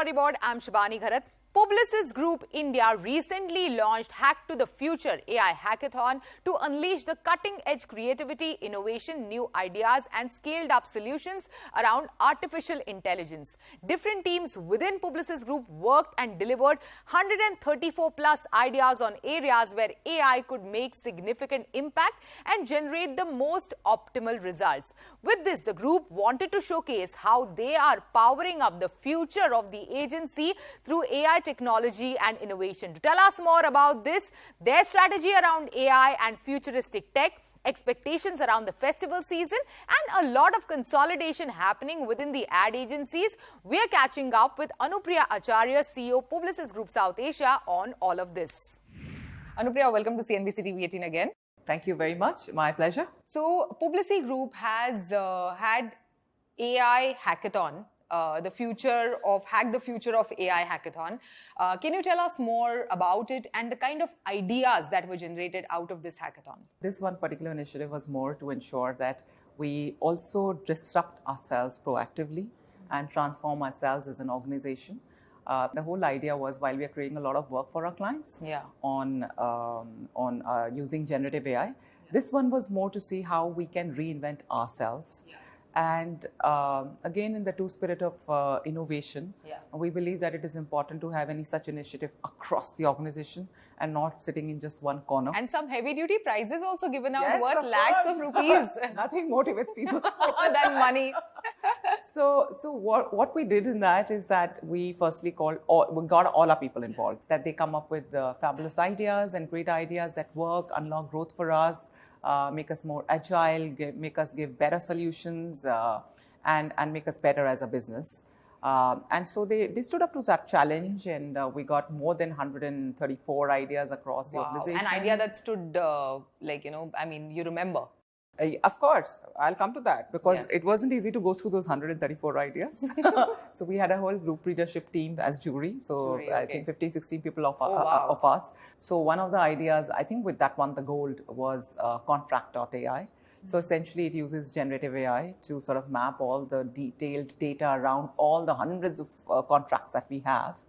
Storyboard, I'm Shibani Gharat. Publicis Groupe India recently launched Hack to the Future AI Hackathon to unleash the cutting-edge creativity, innovation, new ideas and scaled-up solutions around artificial intelligence. Different teams within Publicis Groupe worked and delivered 134 plus ideas on areas where AI could make significant impact and generate the most optimal results. With this, the group wanted to showcase how they are powering up the future of the agency through AI technology and innovation. To tell us more about this, their strategy around AI and futuristic tech, expectations around the festival season, and a lot of consolidation happening within the ad agencies, we are catching up with Anupriya Acharya, CEO Publicis Groupe South Asia, on all of this. Anupriya, welcome to CNBC-TV18 again. Thank you very much. My pleasure. So, Publicis Groupe has had AI Hackathon. Hack the Future of AI Hackathon. Can you tell us more about it and the kind of ideas that were generated out of this hackathon? This one particular initiative was more to ensure that we also disrupt ourselves proactively and transform ourselves as an organization. The whole idea was, while we are creating a lot of work for our clients on using generative AI, this one was more to see how we can reinvent ourselves. And again, in the true spirit of innovation, we believe that it is important to have any such initiative across the organization and not sitting in just one corner. And some heavy-duty prizes also given out worth lakhs of rupees. Nothing motivates people than money. So what we did in that is that we firstly we got all our people involved, that they come up with fabulous ideas and great ideas that work, unlock growth for us, make us more agile, make us give better solutions, and make us better as a business. And so they stood up to that challenge, and we got more than 134 ideas across the organization. An idea that stood, you remember. Of course, I'll come to that, because it wasn't easy to go through those 134 ideas. So we had a whole group leadership team as jury. So I think 15, 16 people of us. So one of the ideas, I think with that one, the gold was contract.ai. So essentially it uses generative AI to sort of map all the detailed data around all the hundreds of contracts that we have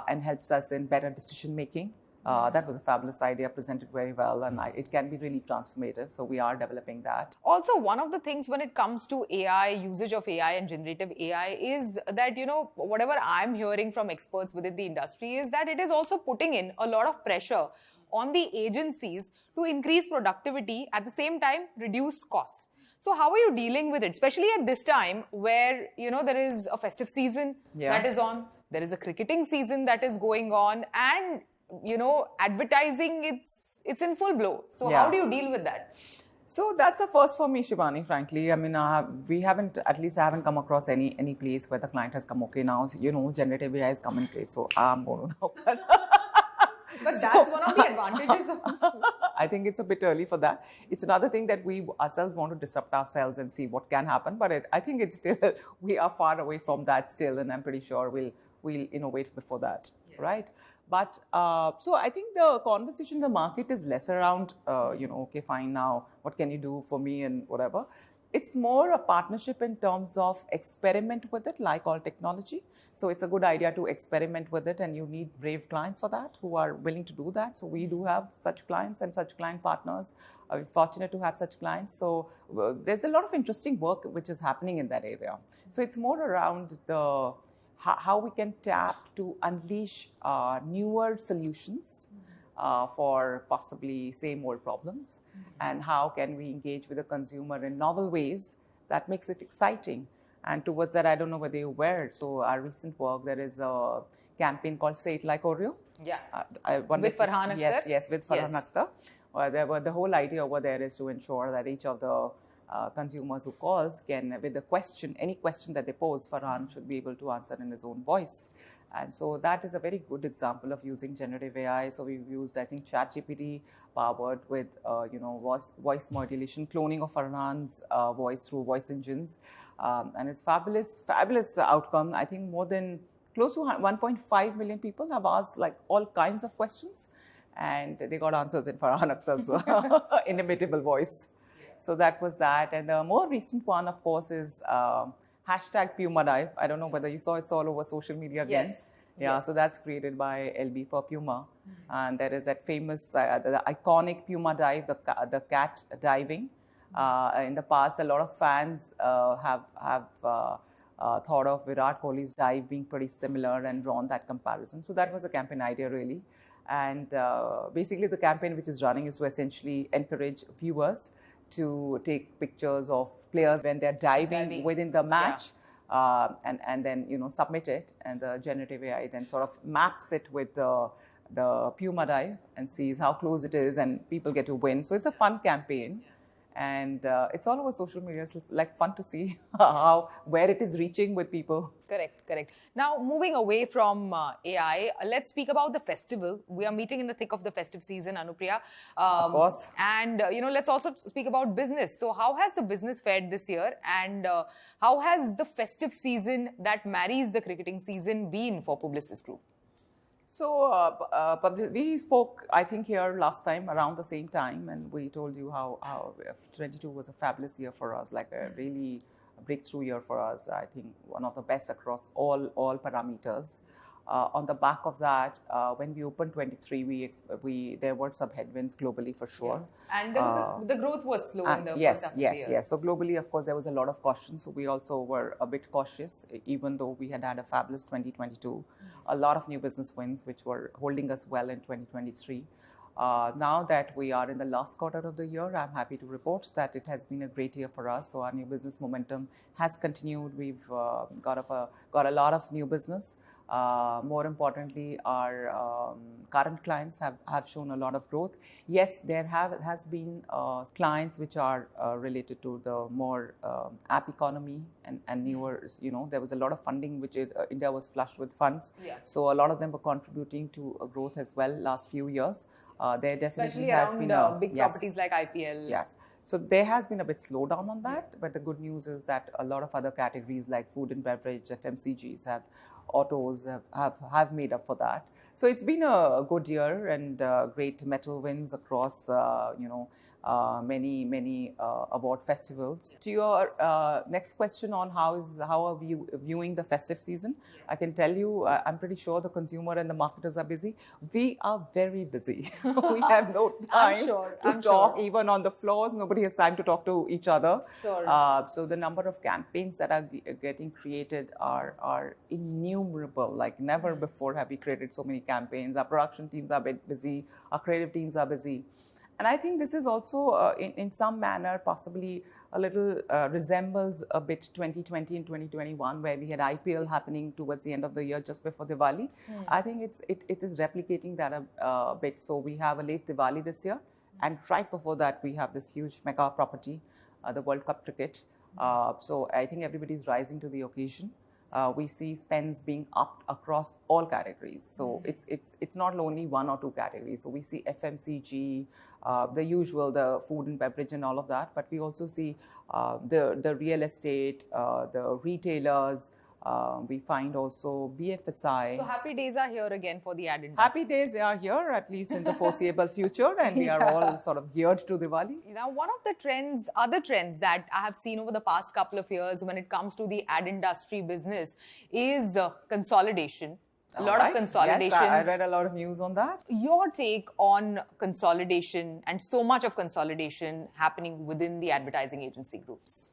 and helps us in better decision making. That was a fabulous idea, presented very well, and it can be really transformative. So we are developing that. Also, one of the things when it comes to AI, usage of AI and generative AI is that, whatever I'm hearing from experts within the industry is that it is also putting in a lot of pressure on the agencies to increase productivity, at the same time reduce costs. So how are you dealing with it, especially at this time where, there is a festive season that is on, there is a cricketing season that is going on, and advertising, it's in full blow. So how do you deal with that? So that's a first for me, Shibani, frankly. I mean, I haven't come across any place where the client has come, okay, now, generative AI has come in place, so I'm going to know. But that's one of the advantages. I think it's a bit early for that. It's another thing that we ourselves want to disrupt ourselves and see what can happen. But I think it's still, we are far away from that still, and I'm pretty sure we'll innovate before that, right? But so I think the conversation in the market is less around, okay, fine, now what can you do for me and whatever. It's more a partnership in terms of experiment with it, like all technology. So it's a good idea to experiment with it, and you need brave clients for that who are willing to do that. So we do have such clients and such client partners. We're fortunate to have such clients. So there's a lot of interesting work which is happening in that area. So it's more around how we can tap to unleash newer solutions for possibly same old problems, and how can we engage with the consumer in novel ways that makes it exciting. And towards that, I don't know whether you're aware, so our recent work, there is a campaign called Say It Like Oreo. With Farhan Akhtar. Yes, with Farhan Akhtar. The whole idea over there is to ensure that each of the consumers who calls can, with a question, any question that they pose, Farhan should be able to answer in his own voice. And so that is a very good example of using generative AI. So we've used, I think, ChatGPT powered with, voice modulation, cloning of Farhan's voice through voice engines. And it's fabulous outcome. I think close to 1.5 million people have asked like all kinds of questions, and they got answers in Farhan Akhtar's inimitable voice. So that was that. And the more recent one, of course, is hashtag Puma Dive. I don't know whether you saw it's all over social media again. Yes. Yeah, Yes. so that's created by LB for Puma. And there is that famous, the iconic Puma dive, the cat diving. In the past, a lot of fans have thought of Virat Kohli's dive being pretty similar and drawn that comparison. So that was a campaign idea, really. And basically, the campaign which is running is to essentially encourage viewers to take pictures of players when they're diving within the match. And then submit it, and the generative AI then sort of maps it with the Puma dive and sees how close it is, and people get to win. So it's a fun campaign, and it's all over social media. It's like fun to see where it is reaching with people. Correct, correct. Now, moving away from AI, let's speak about the festival. We are meeting in the thick of the festive season, Anupriya. Of course. And, let's also speak about business. So, how has the business fared this year? And how has the festive season that marries the cricketing season been for Publicis Group? So, we spoke, I think, here last time around the same time, and we told you how 22 was a fabulous year for us, like a really breakthrough year for us. I think one of the best across all parameters. On the back of that, when we opened 23, there were some headwinds globally for sure. Yeah. And there was the growth was slow in the first half of the year. Yes. So globally, of course, there was a lot of caution. So we also were a bit cautious, even though we had a fabulous 2022. A lot of new business wins, which were holding us well in 2023. Now that we are in the last quarter of the year, I'm happy to report that it has been a great year for us. So our new business momentum has continued. We've got a lot of new business. More importantly, our current clients have shown a lot of growth. Yes, there has been clients which are related to the more app economy and newer, there was a lot of funding which India was flushed with funds. Yeah. So a lot of them were contributing to a growth as well last few years. There definitely especially has around been big properties like IPL. Yes. So there has been a bit slowdown on that, but the good news is that a lot of other categories like food and beverage, FMCGs, autos have made up for that. So it's been a good year, and great metal wins across many award festivals. To your next question on how are we viewing the festive season, I can tell you, I'm pretty sure the consumer and the marketers are busy. We are very busy. We have no time to talk, even on the floors. Nobody has time to talk to each other. Sure. So the number of campaigns that are getting created are innumerable. Like never before have we created so many campaigns. Our production teams are a bit busy. Our creative teams are busy. And I think this is also, in some manner, possibly a little resembles a bit 2020 and 2021, where we had IPL happening towards the end of the year, just before Diwali. I think it is replicating that a bit. So we have a late Diwali this year, and right before that, we have this huge mega property, the World Cup cricket. So I think everybody's rising to the occasion. We see spends being upped across all categories. So it's not only one or two categories. So we see FMCG, the usual, the food and beverage and all of that. But we also see the real estate, the retailers. We find also BFSI. So happy days are here again for the ad industry. Happy days are here, at least in the foreseeable future, and we are all sort of geared to Diwali. Now, one of the other trends that I have seen over the past couple of years when it comes to the ad industry business is consolidation. A lot of consolidation. Yes, I read a lot of news on that. Your take on consolidation and so much of consolidation happening within the advertising agency groups?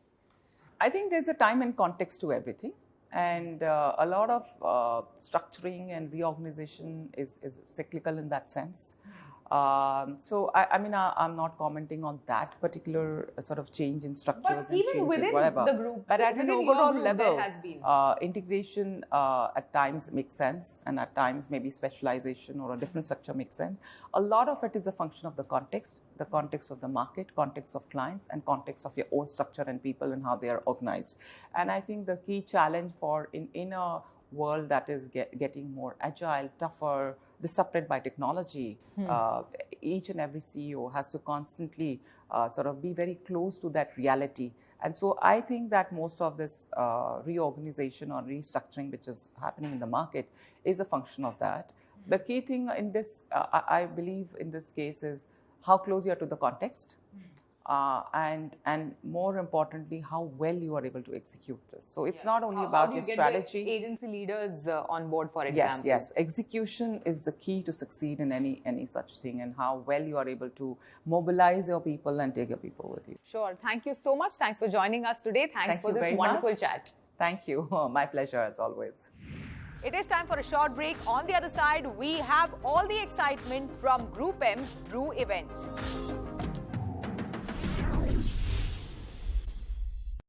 I think there's a time and context to everything. And a lot of structuring and reorganization is cyclical in that sense. So, I mean, I'm not commenting on that particular sort of change in structures and change in whatever. The group, but at an overall level, there has been. Integration at times makes sense, and at times maybe specialization or a different structure makes sense. A lot of it is a function of the context of the market, context of clients, and context of your own structure and people and how they are organized. And I think the key challenge for in a world that is getting more agile, tougher, disrupted by technology, each and every CEO has to constantly sort of be very close to that reality. And so I think that most of this reorganization or restructuring which is happening in the market is a function of that. The key thing in this, I believe in this case, is how close you are to the context. and more importantly, how well you are able to execute this. So it's not only about your strategy. The agency leaders on board, for Yes, example. yes. Execution is the key to succeed in any such thing, and how well you are able to mobilize your people and take your people with you. Sure. Thank you so much. Thanks for joining us today. Thanks for this wonderful chat. Thank you. My pleasure as always. It is time for a short break. On the other side, we have all the excitement from Group M's Brew event.